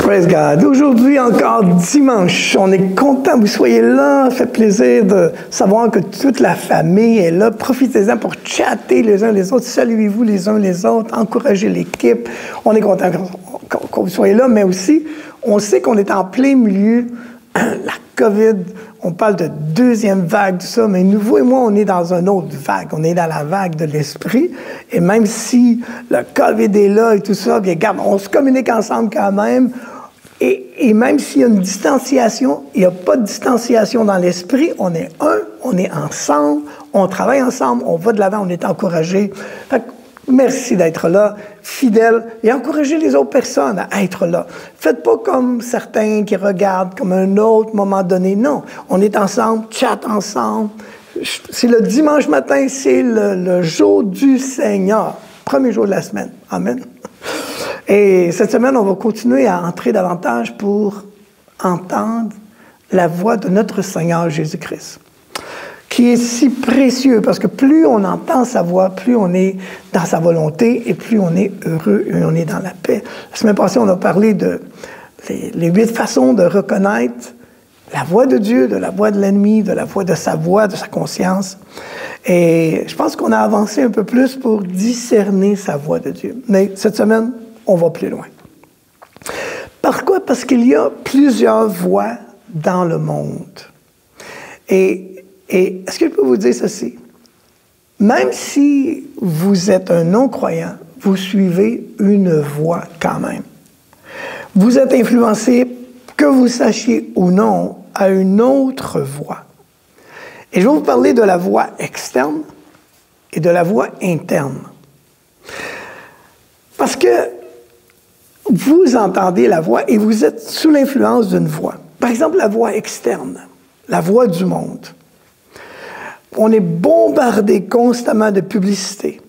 Praise God. Aujourd'hui, encore dimanche, on est content que vous soyez là. Ça fait plaisir de savoir que toute la famille est là. Profitez-en pour chatter les uns les autres. Saluez-vous les uns les autres. Encouragez l'équipe. On est content que vous soyez là, mais aussi, on sait qu'on est en plein milieu. La COVID, on parle de deuxième vague, tout ça, mais nous, vous et moi, on est dans une autre vague. On est dans la vague de l'esprit. Et même si le COVID est là et tout ça, bien, regarde, on se communique ensemble quand même. Et même s'il y a une distanciation, il n'y a pas de distanciation dans l'esprit. On est un, on est ensemble, on travaille ensemble, on va de l'avant, on est encouragés. Fait que merci d'être là, fidèles, et encouragez les autres personnes à être là. Faites pas comme certains qui regardent comme un autre moment donné. Non, on est ensemble, chat ensemble. C'est le dimanche matin, c'est le jour du Seigneur. Premier jour de la semaine. Amen. Et cette semaine, on va continuer à entrer davantage pour entendre la voix de notre Seigneur Jésus-Christ, qui est si précieux, parce que plus on entend sa voix, plus on est dans sa volonté et plus on est heureux et on est dans la paix. La semaine passée, on a parlé de les 8 façons de reconnaître la voix de Dieu, de la voix de l'ennemi, de la voix de sa conscience. Et je pense qu'on a avancé un peu plus pour discerner sa voix de Dieu. Mais cette semaine, on va plus loin. Pourquoi? Parce qu'il y a plusieurs voix dans le monde. Et est-ce que je peux vous dire ceci? Même si vous êtes un non-croyant, vous suivez une voix quand même. Vous êtes influencé, que vous sachiez ou non, à une autre voix. Et je vais vous parler de la voix externe et de la voix interne. Parce que vous entendez la voix et vous êtes sous l'influence d'une voix. Par exemple, la voix externe, la voix du monde. On est bombardé constamment de publicité.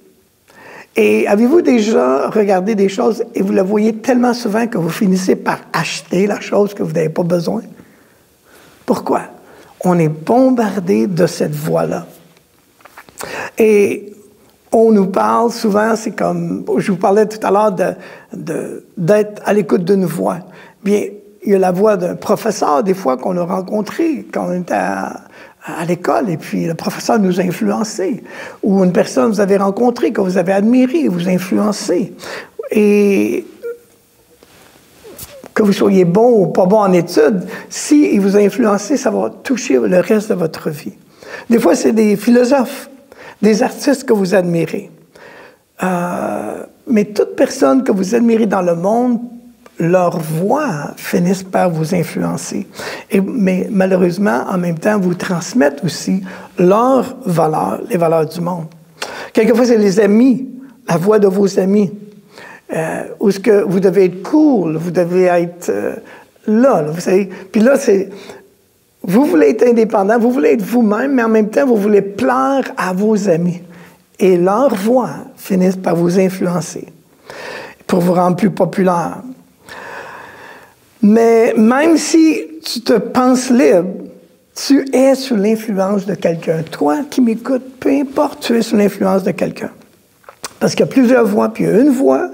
Et avez-vous déjà regardé des choses et vous la voyez tellement souvent que vous finissez par acheter la chose que vous n'avez pas besoin? Pourquoi? On est bombardé de cette voix-là. Et on nous parle souvent, c'est comme, je vous parlais tout à l'heure d'être à l'écoute d'une voix. Bien, il y a la voix d'un professeur, des fois, qu'on a rencontré quand on était à l'école, et puis le professeur nous a influencés. Ou une personne que vous avez rencontrée, que vous avez admirée, vous a influencé. Et que vous soyez bon ou pas bon en études, s'il vous a influencé, ça va toucher le reste de votre vie. Des fois, c'est des philosophes, des artistes que vous admirez. Mais toute personne que vous admirez dans le monde, leur voix finissent par vous influencer. Mais malheureusement, en même temps, vous transmettent aussi leurs valeurs, les valeurs du monde. Quelquefois, c'est les amis, la voix de vos amis. Où est-ce que vous devez être cool, vous devez être là, vous savez. Puis là, c'est... Vous voulez être indépendant, vous voulez être vous-même, mais en même temps, vous voulez plaire à vos amis. Et leurs voix finissent par vous influencer pour vous rendre plus populaire. Mais même si tu te penses libre, tu es sous l'influence de quelqu'un. Toi qui m'écoutes, peu importe, tu es sous l'influence de quelqu'un. Parce qu'il y a plusieurs voix, puis il y a une voix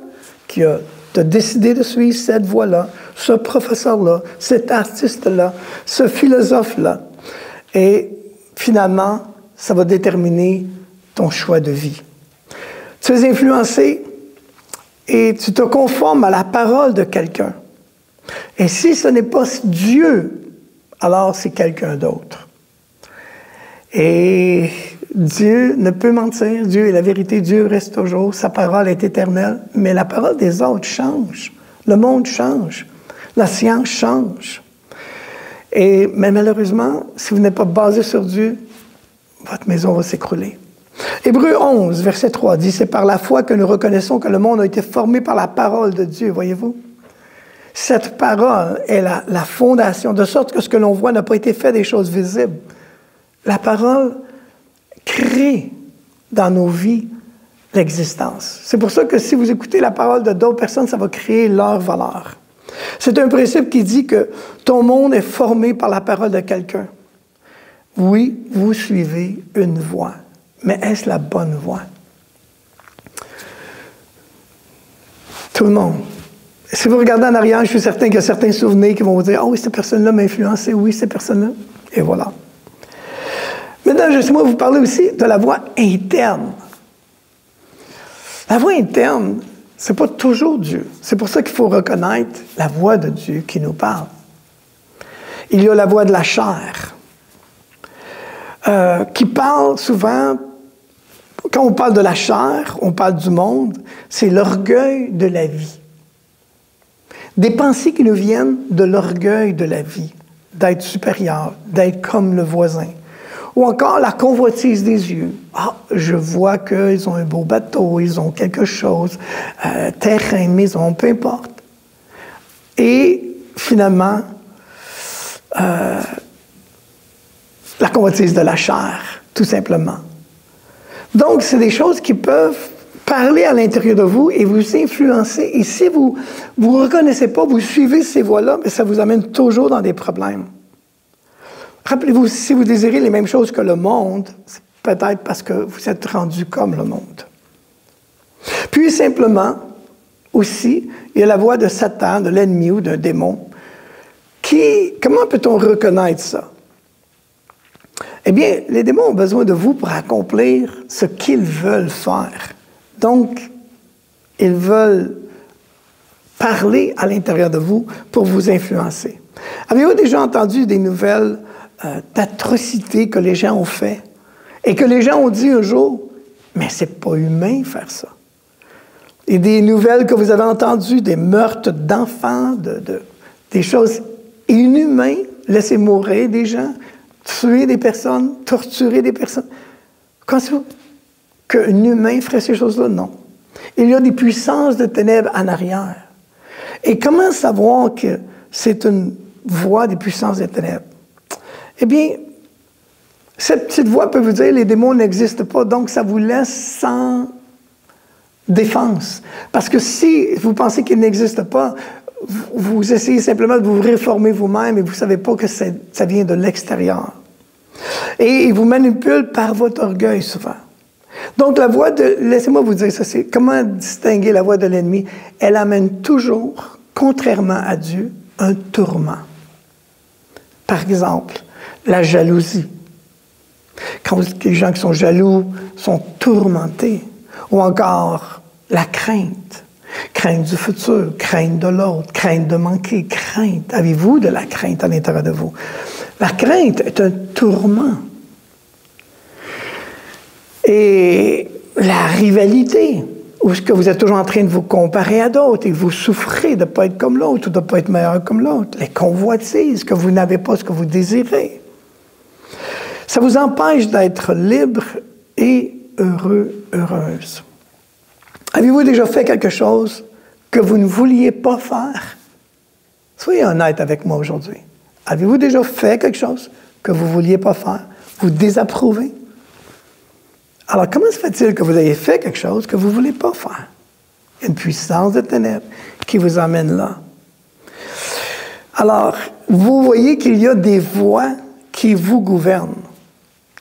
qui a décidé de suivre cette voie-là, ce professeur-là, cet artiste-là, ce philosophe-là. Et finalement, ça va déterminer ton choix de vie. Tu es influencé et tu te conformes à la parole de quelqu'un. Et si ce n'est pas Dieu, alors c'est quelqu'un d'autre. Et Dieu ne peut mentir, Dieu est la vérité, Dieu reste toujours, sa parole est éternelle, mais la parole des autres change, le monde change, la science change. Mais malheureusement, si vous n'êtes pas basé sur Dieu, votre maison va s'écrouler. Hébreux 11, verset 3 dit, « C'est par la foi que nous reconnaissons que le monde a été formé par la parole de Dieu. » Voyez-vous? Cette parole est la fondation, de sorte que ce que l'on voit n'a pas été fait des choses visibles. La parole crée dans nos vies l'existence. C'est pour ça que si vous écoutez la parole de d'autres personnes, ça va créer leur valeur. C'est un principe qui dit que ton monde est formé par la parole de quelqu'un. Oui, vous suivez une voix, mais est-ce la bonne voix? Tout le monde Si vous regardez en arrière, je suis certain qu'il y a certains souvenirs qui vont vous dire « Ah oui, cette personne-là m'a influencé, oui, cette personne-là. » Et voilà. Maintenant, laissez-moi vous parler aussi de la voix interne. La voix interne, c'est pas toujours Dieu. C'est pour ça qu'il faut reconnaître la voix de Dieu qui nous parle. Il y a la voix de la chair, qui parle souvent, quand on parle de la chair, on parle du monde, c'est l'orgueil de la vie. Des pensées qui nous viennent de l'orgueil de la vie, d'être supérieur, d'être comme le voisin. Ou encore la convoitise des yeux. Ah, je vois qu'ils ont un beau bateau, ils ont quelque chose, terrain, maison, peu importe. Et finalement, la convoitise de la chair, tout simplement. Donc, c'est des choses qui peuvent parler à l'intérieur de vous et vous influencer. Et si vous ne reconnaissez pas, vous suivez ces voies-là, mais ça vous amène toujours dans des problèmes. Rappelez-vous, si vous désirez les mêmes choses que le monde, c'est peut-être parce que vous êtes rendu comme le monde. Puis simplement, aussi, il y a la voix de Satan, de l'ennemi ou d'un démon. Comment peut-on reconnaître ça? Eh bien, les démons ont besoin de vous pour accomplir ce qu'ils veulent faire. Donc, ils veulent parler à l'intérieur de vous pour vous influencer. Avez-vous déjà entendu des nouvelles d'atrocités que les gens ont fait et que les gens ont dit un jour, mais c'est pas humain faire ça. Et des nouvelles que vous avez entendues, des meurtres d'enfants, des choses inhumaines, laisser mourir des gens, tuer des personnes, torturer des personnes. Pensez-vous qu'un humain ferait ces choses-là? Non. Il y a des puissances de ténèbres en arrière. Et comment savoir que c'est une voix des puissances des ténèbres? Eh bien, cette petite voix peut vous dire les démons n'existent pas, donc ça vous laisse sans défense. Parce que si vous pensez qu'ils n'existent pas, vous essayez simplement de vous réformer vous-même et vous ne savez pas que ça vient de l'extérieur. Et ils vous manipulent par votre orgueil souvent. Donc la voix de... Laissez-moi vous dire ça, c'est comment distinguer la voix de l'ennemi? Elle amène toujours, contrairement à Dieu, un tourment. Par exemple, la jalousie. Quand les gens qui sont jaloux sont tourmentés. Ou encore la crainte. Crainte du futur, crainte de l'autre, crainte de manquer, crainte. Avez-vous de la crainte à l'intérieur de vous? La crainte est un tourment. Et la rivalité, où est-ce que vous êtes toujours en train de vous comparer à d'autres et vous souffrez de ne pas être comme l'autre ou de ne pas être meilleur comme l'autre. Les convoitises, que vous n'avez pas ce que vous désirez. Ça vous empêche d'être libre et heureux, heureuse. Avez-vous déjà fait quelque chose que vous ne vouliez pas faire? Soyez honnête avec moi aujourd'hui. Avez-vous déjà fait quelque chose que vous ne vouliez pas faire? Vous désapprouvez? Alors, comment se fait-il que vous ayez fait quelque chose que vous ne voulez pas faire? Il y a une puissance de ténèbres qui vous amène là. Alors, vous voyez qu'il y a des voix qui vous gouvernent,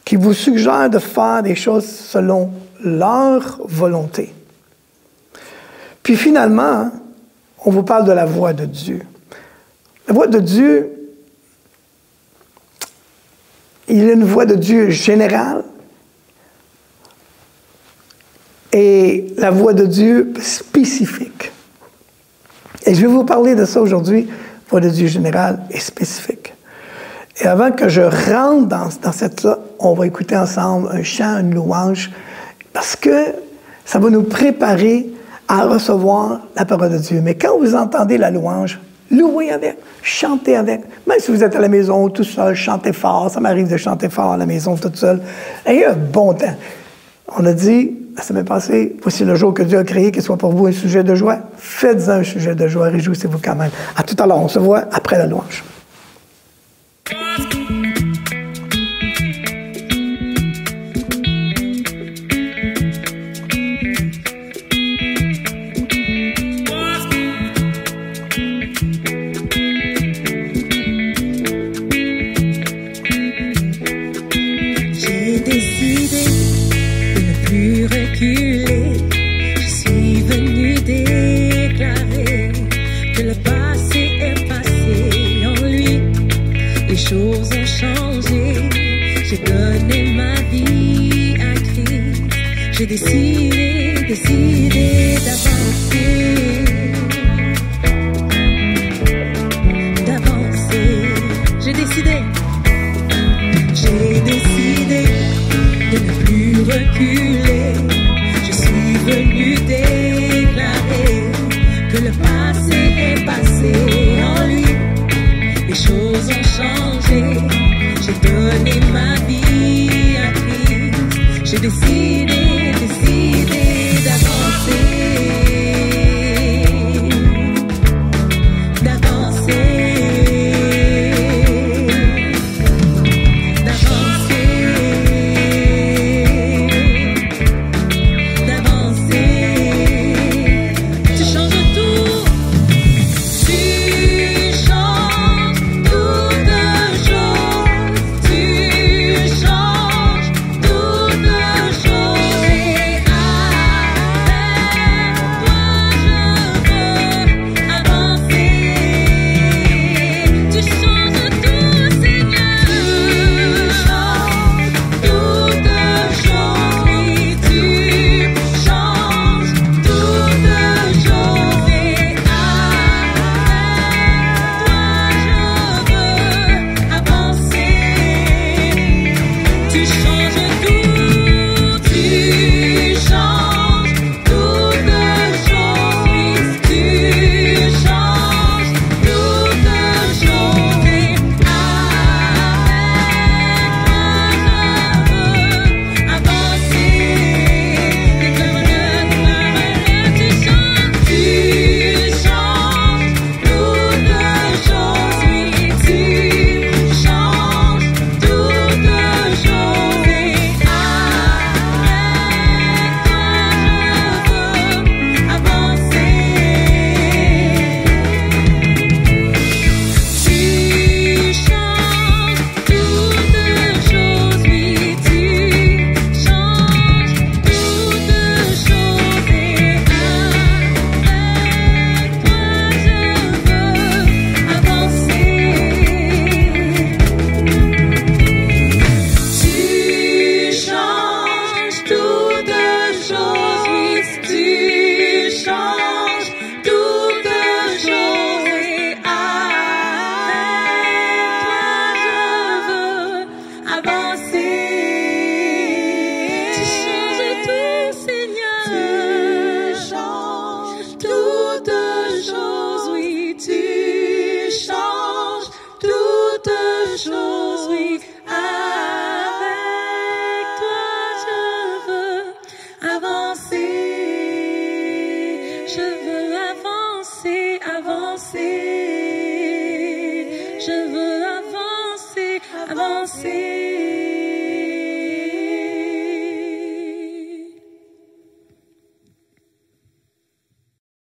qui vous suggèrent de faire des choses selon leur volonté. Puis finalement, on vous parle de la voix de Dieu. La voix de Dieu, il y a une voix de Dieu générale et la voix de Dieu spécifique. Et je vais vous parler de ça aujourd'hui, voix de Dieu générale et spécifique. Et avant que je rentre dans cette-là, on va écouter ensemble un chant, une louange, parce que ça va nous préparer à recevoir la parole de Dieu. Mais quand vous entendez la louange, louez avec, chantez avec. Même si vous êtes à la maison tout seul, chantez fort. Ça m'arrive de chanter fort à la maison toute seule. Ayez un bon temps. On a dit, la semaine passée, voici le jour que Dieu a créé, qu'il soit pour vous un sujet de joie. Faites-en un sujet de joie, réjouissez-vous quand même. À tout à l'heure, on se voit après la louange. J'ai décidé d'avancer. J'ai décidé de ne plus reculer. Je suis venu déclarer que le passé est passé en lui. Les choses ont changé. J'ai donné ma vie à Christ. J'ai décidé d'avancer.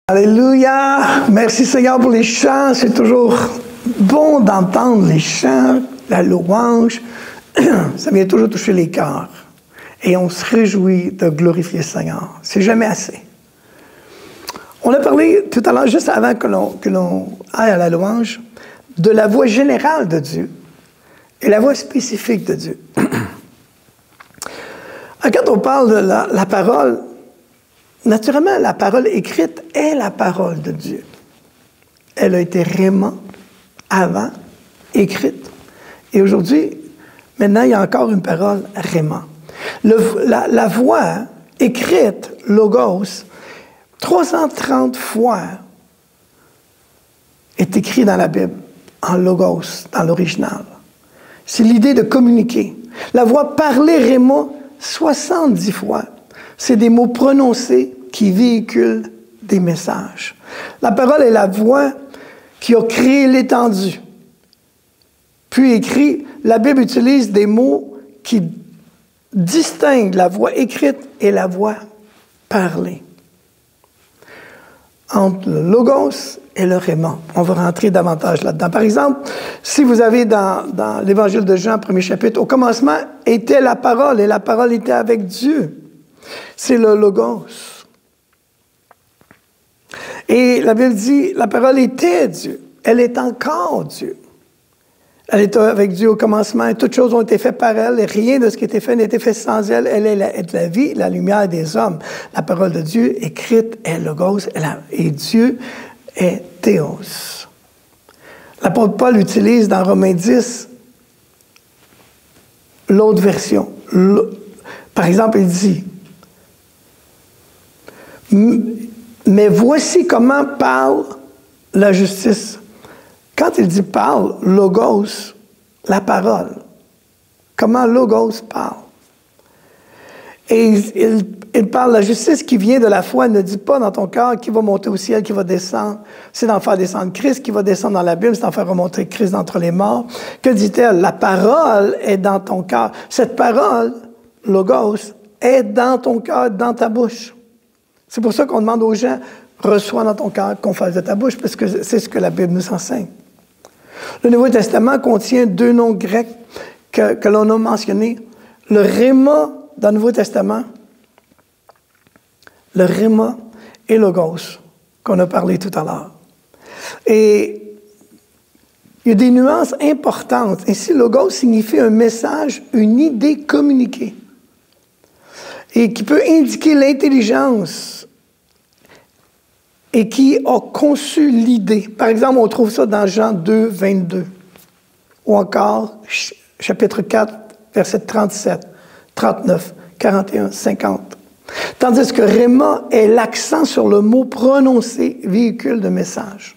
Alléluia! Merci Seigneur pour les chants. C'est toujours bon d'entendre les chants, la louange. Ça vient toujours toucher les cœurs. Et on se réjouit de glorifier le Seigneur. C'est jamais assez. On a parlé tout à l'heure, juste avant que l'on aille à la louange, de la voix générale de Dieu et la voix spécifique de Dieu. Quand on parle de la parole, naturellement, la parole écrite est la parole de Dieu. Elle a été réma avant, écrite. Et aujourd'hui, maintenant, il y a encore une parole réma. La voix écrite, logos, 330 fois est écrit dans la Bible, en logos, dans l'original. C'est l'idée de communiquer. La voix parlée réma, 70 fois. C'est des mots prononcés qui véhiculent des messages. La parole est la voix qui a créé l'étendue. Puis écrit, la Bible utilise des mots qui distinguent la voix écrite et la voix parlée. Entre le logos et le réma. On va rentrer davantage là-dedans. Par exemple, si vous avez dans l'Évangile de Jean, premier chapitre, au commencement était la parole et la parole était avec Dieu. C'est le logos. Et la Bible dit, la parole était Dieu. Elle est encore Dieu. Elle est avec Dieu au commencement et toutes choses ont été faites par elle et rien de ce qui a été fait n'a été fait sans elle. Elle est la vie, la lumière des hommes. La parole de Dieu écrite est Logos et Dieu est Théos. L'apôtre Paul utilise dans Romains 10 l'autre version. Par exemple, il dit « Mais voici comment parle la justice. » Quand il dit « parle », logos, la parole. Comment logos parle. Et il parle de la justice qui vient de la foi. Il ne dit pas dans ton cœur qui va monter au ciel, qui va descendre. C'est d'en faire descendre Christ, qui va descendre dans la Bible, c'est d'en faire remonter Christ d'entre les morts. Que dit-elle? La parole est dans ton cœur. Cette parole, logos, est dans ton cœur, dans ta bouche. C'est pour ça qu'on demande aux gens, reçois dans ton cœur qu'on fasse de ta bouche, parce que c'est ce que la Bible nous enseigne. Le Nouveau Testament contient deux noms grecs que l'on a mentionnés. Le Rhéma dans le Nouveau Testament, le Rhéma et Logos, qu'on a parlé tout à l'heure. Et il y a des nuances importantes. Ici, Logos signifie un message, une idée communiquée, et qui peut indiquer l'intelligence et qui a conçu l'idée. Par exemple, on trouve ça dans Jean 2, 22, ou encore chapitre 4, versets 37, 39, 41, 50. Tandis que Rhéma est l'accent sur le mot prononcé, véhicule de message.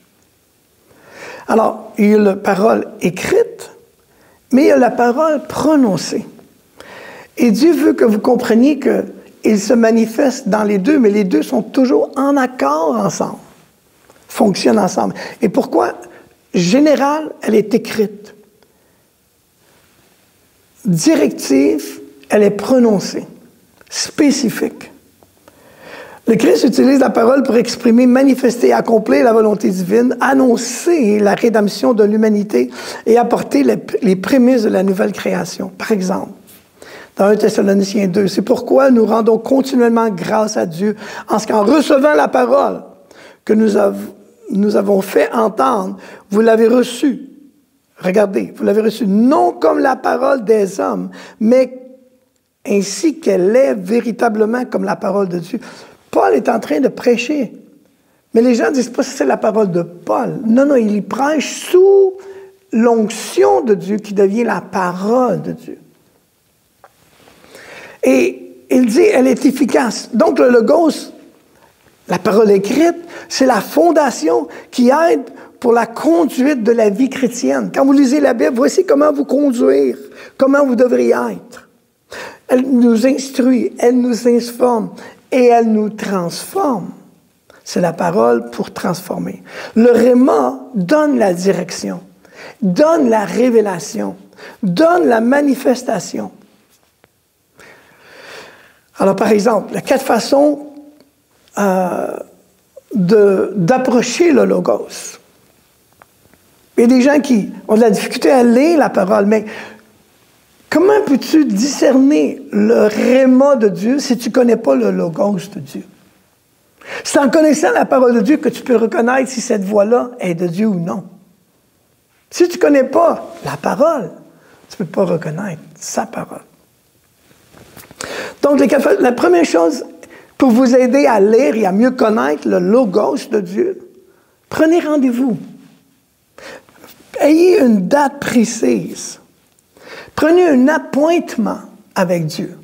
Alors, il y a la parole écrite, mais il y a la parole prononcée. Et Dieu veut que vous compreniez qu'il se manifeste dans les deux, mais les deux sont toujours en accord ensemble, fonctionnent ensemble. Et pourquoi? Générale, elle est écrite. Directive, elle est prononcée. Spécifique. Le Christ utilise la parole pour exprimer, manifester, accomplir la volonté divine, annoncer la rédemption de l'humanité et apporter les prémices de la nouvelle création. Par exemple, dans 1 Thessaloniciens 2, c'est pourquoi nous rendons continuellement grâce à Dieu en ce qu'en recevant la parole que nous avons fait entendre, vous l'avez reçue. Regardez, vous l'avez reçue non comme la parole des hommes, mais ainsi qu'elle est véritablement comme la parole de Dieu. Paul est en train de prêcher. Mais les gens ne disent pas que c'est la parole de Paul. Non, non, il prêche sous l'onction de Dieu qui devient la parole de Dieu. Et il dit, elle est efficace. Donc le logos, la parole écrite, c'est la fondation qui aide pour la conduite de la vie chrétienne. Quand vous lisez la Bible, voici comment vous conduire, comment vous devriez être. Elle nous instruit, elle nous informe et elle nous transforme. C'est la parole pour transformer. Le Rhéma donne la direction, donne la révélation, donne la manifestation. Alors, par exemple, il y a 4 façons d'approcher le logos. Il y a des gens qui ont de la difficulté à lire la parole, mais comment peux-tu discerner le Rhéma de Dieu si tu ne connais pas le logos de Dieu? C'est en connaissant la parole de Dieu que tu peux reconnaître si cette voix-là est de Dieu ou non. Si tu ne connais pas la parole, tu ne peux pas reconnaître sa parole. Donc, la première chose pour vous aider à lire et à mieux connaître le logos de Dieu, prenez rendez-vous. Ayez une date précise. Prenez un appointement avec Dieu.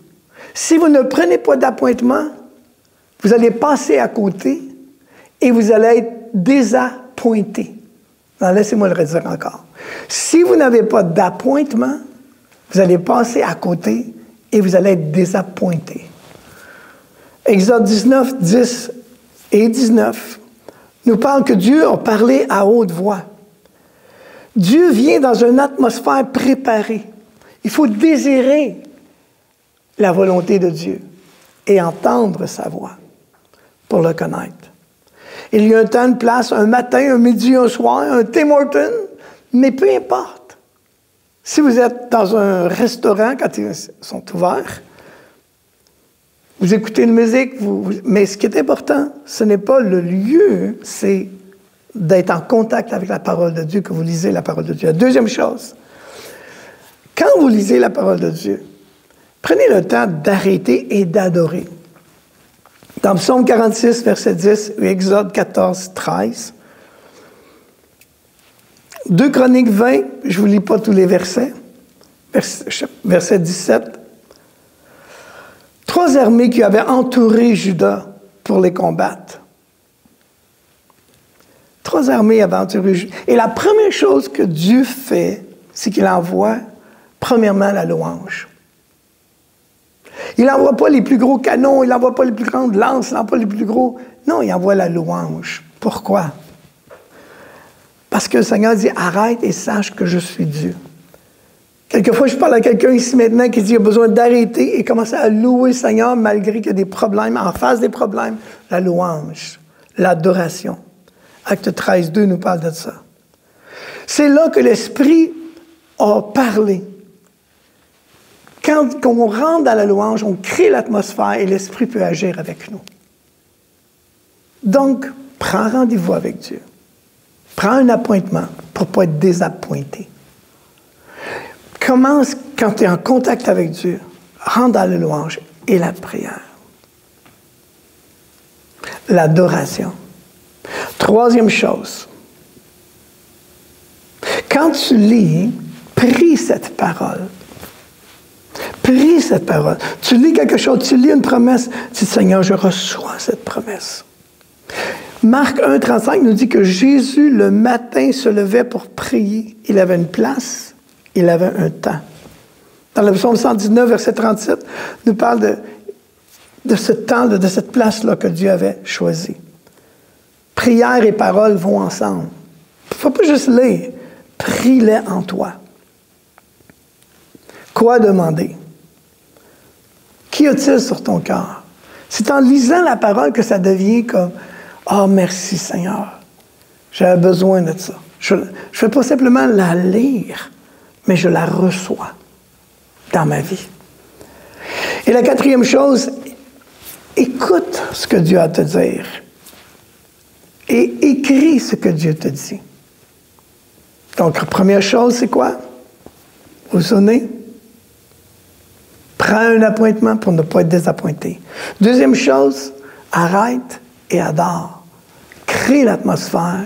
Si vous ne prenez pas d'appointement, vous allez passer à côté et vous allez être désappointé. Laissez-moi le redire encore. Si vous n'avez pas d'appointement, vous allez passer à côté et vous allez être désappointé. Exode 19, 10 et 19 nous parle que Dieu a parlé à haute voix. Dieu vient dans une atmosphère préparée. Il faut désirer la volonté de Dieu et entendre sa voix pour le connaître. Il y a un temps, une place, un matin, un midi, un soir, un Tim Hortons, mais peu importe. Si vous êtes dans un restaurant, quand ils sont ouverts, vous écoutez une musique, mais ce qui est important, ce n'est pas le lieu, c'est d'être en contact avec la parole de Dieu, que vous lisez la parole de Dieu. La deuxième chose, Quand vous lisez la parole de Dieu, prenez le temps d'arrêter et d'adorer. Dans Psaume 46, verset 10, ou Exode 14, 13, 2 Chroniques 20, je ne vous lis pas tous les versets, verset 17. 3 armées qui avaient entouré Juda pour les combattre. 3 armées avaient entouré Juda. Et la première chose que Dieu fait, c'est qu'il envoie, premièrement, la louange. Il n'envoie pas les plus gros canons, il n'envoie pas les plus grandes lances, il n'envoie pas les plus gros... Non, il envoie la louange. Pourquoi? Parce que le Seigneur dit, arrête et sache que je suis Dieu. Quelquefois, je parle à quelqu'un ici maintenant qui dit qu'il a besoin d'arrêter et commencer à louer le Seigneur malgré qu'il y a des problèmes, en face des problèmes. La louange, l'adoration. Acte 13, 2 nous parle de ça. C'est là que l'Esprit a parlé. Quand on rentre dans la louange, on crée l'atmosphère et l'Esprit peut agir avec nous. Donc, prends rendez-vous avec Dieu. Prends un appointement pour ne pas être désappointé. Commence quand tu es en contact avec Dieu. Rentre dans la louange et la prière. L'adoration. Troisième chose. Quand tu lis, prie cette parole. Prie cette parole. Tu lis quelque chose, tu lis une promesse, tu dis, Seigneur, je reçois cette promesse. Marc 1, 35 nous dit que Jésus, le matin, se levait pour prier. Il avait une place, il avait un temps. Dans le psaume 119, verset 37, nous parle de ce temps, de cette place-là que Dieu avait choisie. Prière et parole vont ensemble. Il ne faut pas juste lire. Prie-les en toi. Quoi demander? Qu'y a-t-il sur ton cœur? C'est en lisant la parole que ça devient comme « Ah, oh, merci Seigneur, j'avais besoin de ça. » Je ne vais pas simplement la lire, mais je la reçois dans ma vie. Et la quatrième chose, écoute ce que Dieu a à te dire et écris ce que Dieu te dit. Donc, la première chose, c'est quoi? Vous vous souvenez? Prends un appointement pour ne pas être désappointé. Deuxième chose, arrête et adore. Crée l'atmosphère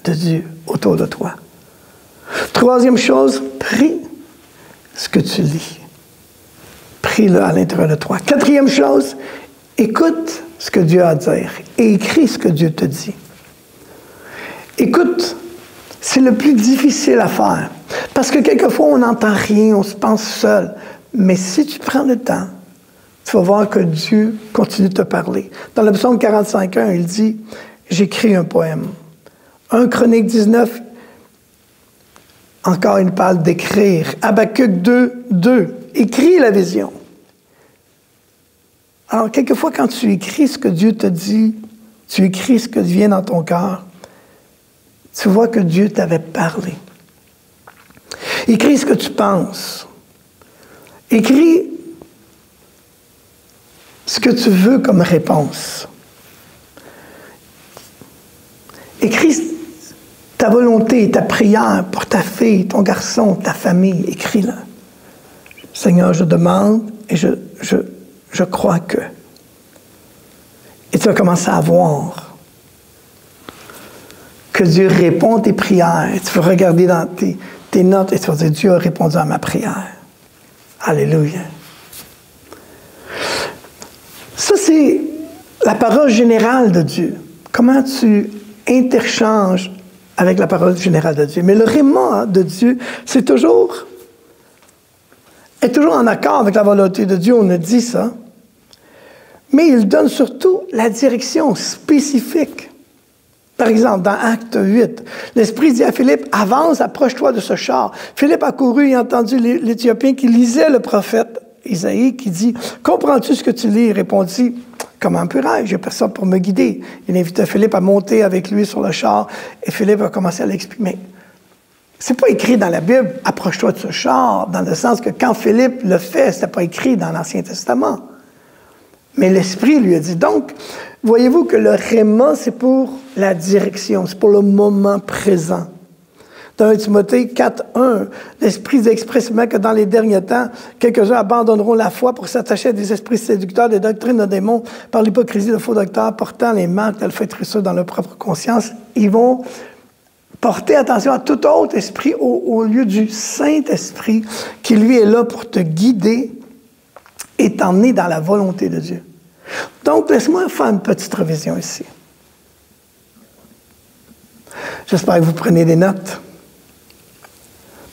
de Dieu autour de toi. Troisième chose, prie ce que tu lis. Prie-le à l'intérieur de toi. Quatrième chose, écoute ce que Dieu a à dire et écris ce que Dieu te dit. Écoute, c'est le plus difficile à faire. Parce que quelquefois, on n'entend rien, on se pense seul. Mais si tu prends le temps, tu vas voir que Dieu continue de te parler. Dans le psaume 45:1, il dit, « J'écris un poème. » 1 Chronique 19, encore il parle d'écrire. Habakkuk 2:2, écris la vision. Alors, quelquefois, quand tu écris ce que Dieu te dit, tu écris ce que vient dans ton cœur, tu vois que Dieu t'avait parlé. Écris ce que tu penses. Écris ce que tu veux comme réponse. Écris ta volonté, ta prière pour ta fille, ton garçon, ta famille. Écris-la. Seigneur, je demande et je crois que. Et tu vas commencer à voir que Dieu répond à tes prières. Tu vas regarder dans tes notes et tu vas dire, Dieu a répondu à ma prière. Alléluia. Ça, c'est la parole générale de Dieu. Comment tu interchanges avec la parole générale de Dieu. Mais le réma de Dieu, c'est toujours en accord avec la volonté de Dieu, on a dit ça. Mais il donne surtout la direction spécifique. Par exemple, dans Acte 8, l'Esprit dit à Philippe, « Avance, approche-toi de ce char. » Philippe a couru et a entendu l'Éthiopien qui lisait le prophète Isaïe, qui dit, « Comprends-tu ce que tu lis? » Il répondit, « Comment pourrais-je? J'ai personne pour me guider. » Il invitait Philippe à monter avec lui sur le char, et Philippe a commencé à l'expliquer. Mais c'est pas écrit dans la Bible, « Approche-toi de ce char », dans le sens que quand Philippe le fait, c'était pas écrit dans l'Ancien Testament. Mais l'Esprit lui a dit, donc, voyez-vous que le réma, c'est pour la direction, c'est pour le moment présent. Dans 1 Timothée 4:1, l'Esprit dit expressément que dans les derniers temps, quelques-uns abandonneront la foi pour s'attacher à des esprits séducteurs, des doctrines de démons, par l'hypocrisie de faux docteurs, portant les marques de l'alphétrissure dans leur propre conscience. Ils vont porter attention à tout autre esprit au lieu du Saint-Esprit qui, lui, est là pour te guider et t'emmener dans la volonté de Dieu. Donc, laisse-moi faire une petite révision ici. J'espère que vous prenez des notes.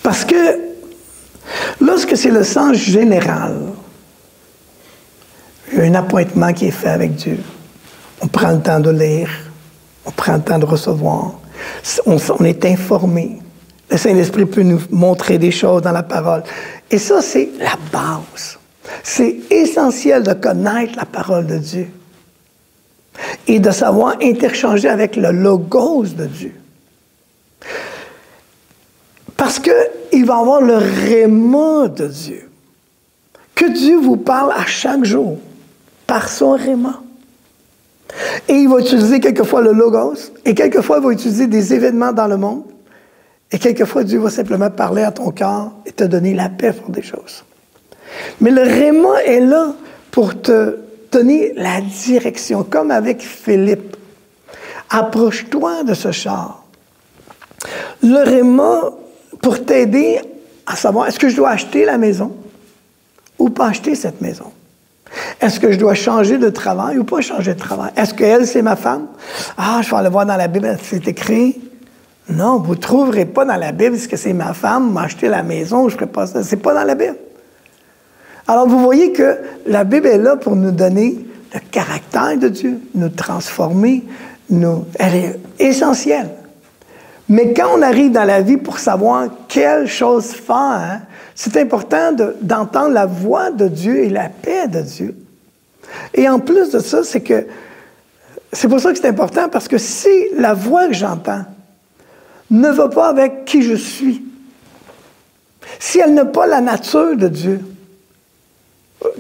Parce que lorsque c'est le sens général, il y a un appointement qui est fait avec Dieu. On prend le temps de lire, on prend le temps de recevoir, on est informé. Le Saint-Esprit peut nous montrer des choses dans la parole. Et ça, c'est la base. C'est essentiel de connaître la parole de Dieu et de savoir interchanger avec le logos de Dieu. Parce qu'il va y avoir le réma de Dieu. Que Dieu vous parle à chaque jour par son réma. Et il va utiliser quelquefois le logos, et quelquefois il va utiliser des événements dans le monde, et quelquefois Dieu va simplement parler à ton cœur et te donner la paix pour des choses. Mais le réma est là pour te donner la direction, comme avec Philippe. Approche-toi de ce char. Le réma pour t'aider à savoir, est-ce que je dois acheter la maison ou pas acheter cette maison? Est-ce que je dois changer de travail ou pas changer de travail? Est-ce qu'elle, c'est ma femme? Ah, je vais aller voir dans la Bible, c'est écrit. Non, vous ne trouverez pas dans la Bible que c'est ma femme, m'acheter la maison, je ne ferai pas ça. C'est pas dans la Bible. Alors, vous voyez que la Bible est là pour nous donner le caractère de Dieu, nous transformer. Elle est essentielle. Mais quand on arrive dans la vie pour savoir quelle chose faire, c'est important d'entendre la voix de Dieu et la paix de Dieu. Et en plus de ça, c'est pour ça que c'est important, parce que si la voix que j'entends ne va pas avec qui je suis, si elle n'a pas la nature de Dieu,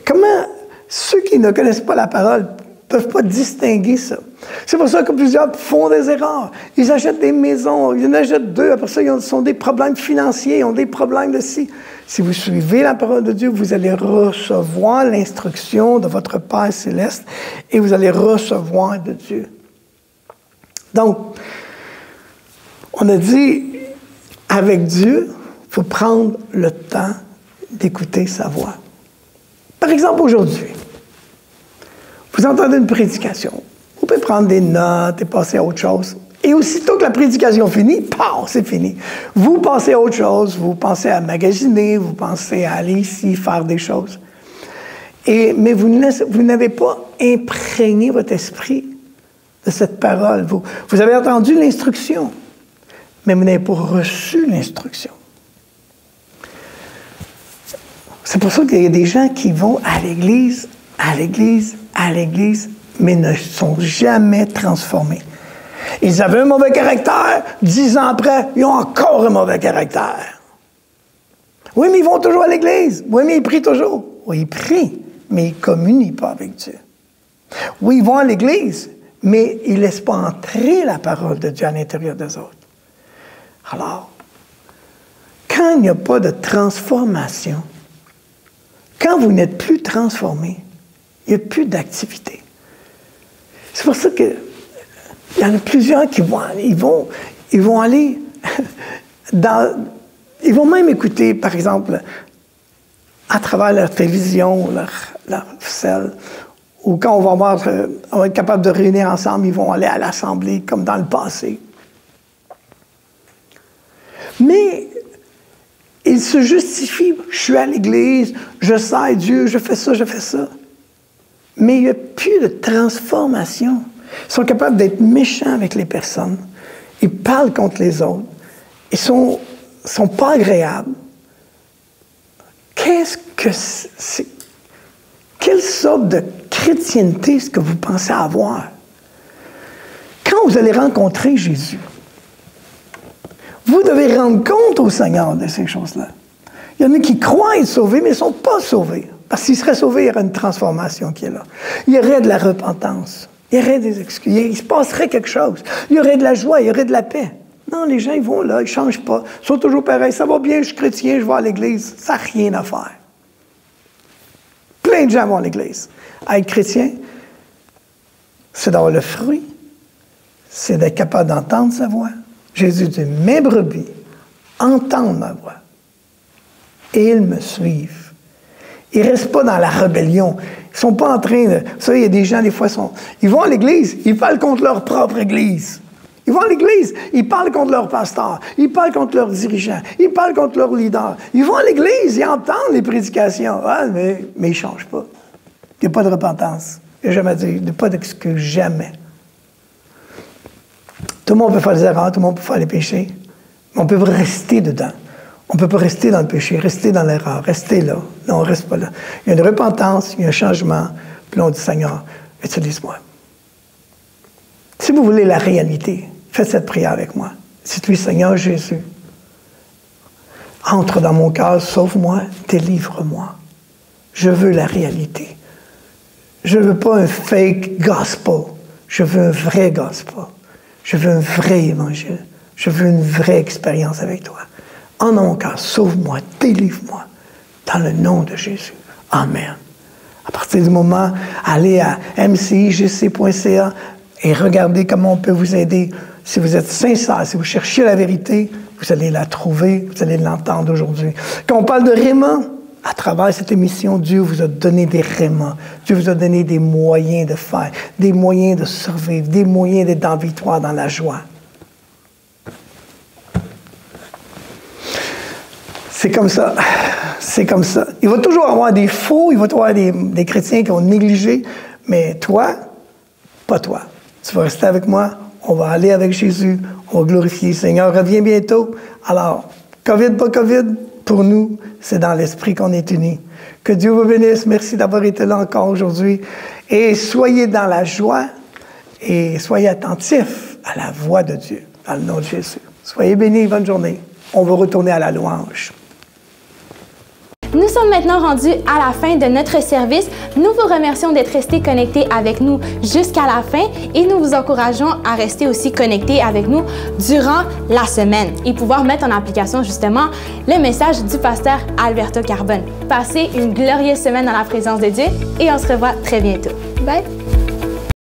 comment ceux qui ne connaissent pas la parole ne peuvent pas distinguer ça? C'est pour ça que plusieurs font des erreurs. Ils achètent des maisons, ils en achètent deux, après ça, ils ont des problèmes financiers, ils ont des problèmes de ci. Si vous suivez la parole de Dieu, vous allez recevoir l'instruction de votre Père céleste et vous allez recevoir de Dieu. Donc, on a dit, avec Dieu, il faut prendre le temps d'écouter sa voix. Par exemple, aujourd'hui, vous entendez une prédication. Vous pouvez prendre des notes et passer à autre chose. Et aussitôt que la prédication finit, paf, c'est fini. Vous passez à autre chose, vous pensez à magasiner, vous pensez à aller ici, faire des choses. Mais vous n'avez pas imprégné votre esprit de cette parole. Vous avez entendu l'instruction, mais vous n'avez pas reçu l'instruction. C'est pour ça qu'il y a des gens qui vont à l'Église, mais ne sont jamais transformés. Ils avaient un mauvais caractère, 10 ans après, ils ont encore un mauvais caractère. Oui, mais ils vont toujours à l'Église. Oui, mais ils prient toujours. Oui, ils prient, mais ils ne communient pas avec Dieu. Oui, ils vont à l'Église, mais ils ne laissent pas entrer la parole de Dieu à l'intérieur des autres. Alors, quand il n'y a pas de transformation, quand vous n'êtes plus transformé, il n'y a plus d'activité. C'est pour ça que il y en a plusieurs qui vont aller ils vont même écouter, par exemple, à travers leur télévision, leur cell, ou quand on va être capable de réunir ensemble, ils vont aller à l'assemblée comme dans le passé. Mais ils se justifient. Je suis à l'Église, je sers Dieu, je fais ça, je fais ça. Mais il n'y a plus de transformation. Ils sont capables d'être méchants avec les personnes. Ils parlent contre les autres. Ils sont pas agréables. Qu'est-ce que c'est? Quelle sorte de chrétienté est-ce que vous pensez avoir? Quand vous allez rencontrer Jésus, vous devez rendre compte au Seigneur de ces choses-là. Il y en a qui croient être sauvés, mais ils ne sont pas sauvés. Parce qu'ils seraient sauvés, il y aurait une transformation qui est là. Il y aurait de la repentance. Il y aurait des excuses. Il se passerait quelque chose. Il y aurait de la joie, il y aurait de la paix. Non, les gens, ils vont là, ils ne changent pas. Ils sont toujours pareils. Ça va bien, je suis chrétien, je vais à l'église. Ça n'a rien à faire. Plein de gens vont à l'église. Être chrétien, c'est d'avoir le fruit. C'est d'être capable d'entendre sa voix. Jésus dit, mes brebis entendent ma voix. Et ils me suivent. Ils ne restent pas dans la rébellion. Ils ne sont pas en train de... Ça, il y a des gens, des fois, ils vont à l'église, ils parlent contre leur propre église. Ils vont à l'église, ils parlent contre leur pasteur, ils parlent contre leurs dirigeants, ils parlent contre leur leader. Ils vont à l'église, ils entendent les prédications, mais ils ne changent pas. Il n'y a pas de repentance. Il n'y a jamais dit, il n'y a pas d'excuse, jamais. Tout le monde peut faire des erreurs, tout le monde peut faire les péchés, mais on peut rester dedans. On ne peut pas rester dans le péché, rester dans l'erreur, rester là. Non, on ne reste pas là. Il y a une repentance, il y a un changement, puis là on dit, Seigneur, utilise-moi. Si vous voulez la réalité, faites cette prière avec moi. Dites-lui, Seigneur Jésus, entre dans mon cœur, sauve-moi, délivre-moi. Je veux la réalité. Je ne veux pas un fake gospel. Je veux un vrai gospel. Je veux un vrai évangile. Je veux une vraie expérience avec toi. En mon cœur, sauve-moi, délivre-moi. Dans le nom de Jésus. Amen. À partir du moment, allez à mcijc.ca et regardez comment on peut vous aider. Si vous êtes sincère, si vous cherchez la vérité, vous allez la trouver, vous allez l'entendre aujourd'hui. Quand on parle de réma, à travers cette émission, Dieu vous a donné des rémas. Dieu vous a donné des moyens de faire, des moyens de survivre, des moyens d'être dans la victoire, dans la joie. C'est comme ça. C'est comme ça. Il va toujours avoir des faux, il va toujours avoir des chrétiens qui vont négliger, mais toi, pas toi. Tu vas rester avec moi, on va aller avec Jésus, on va glorifier le Seigneur. Reviens bientôt. Alors, COVID, pas COVID, pour nous, c'est dans l'esprit qu'on est unis. Que Dieu vous bénisse. Merci d'avoir été là encore aujourd'hui. Et soyez dans la joie et soyez attentifs à la voix de Dieu, dans le nom de Jésus. Soyez bénis, bonne journée. On va retourner à la louange. Nous sommes maintenant rendus à la fin de notre service. Nous vous remercions d'être restés connectés avec nous jusqu'à la fin et nous vous encourageons à rester aussi connectés avec nous durant la semaine et pouvoir mettre en application justement le message du pasteur Alberto Carbone. Passez une glorieuse semaine dans la présence de Dieu et on se revoit très bientôt. Bye!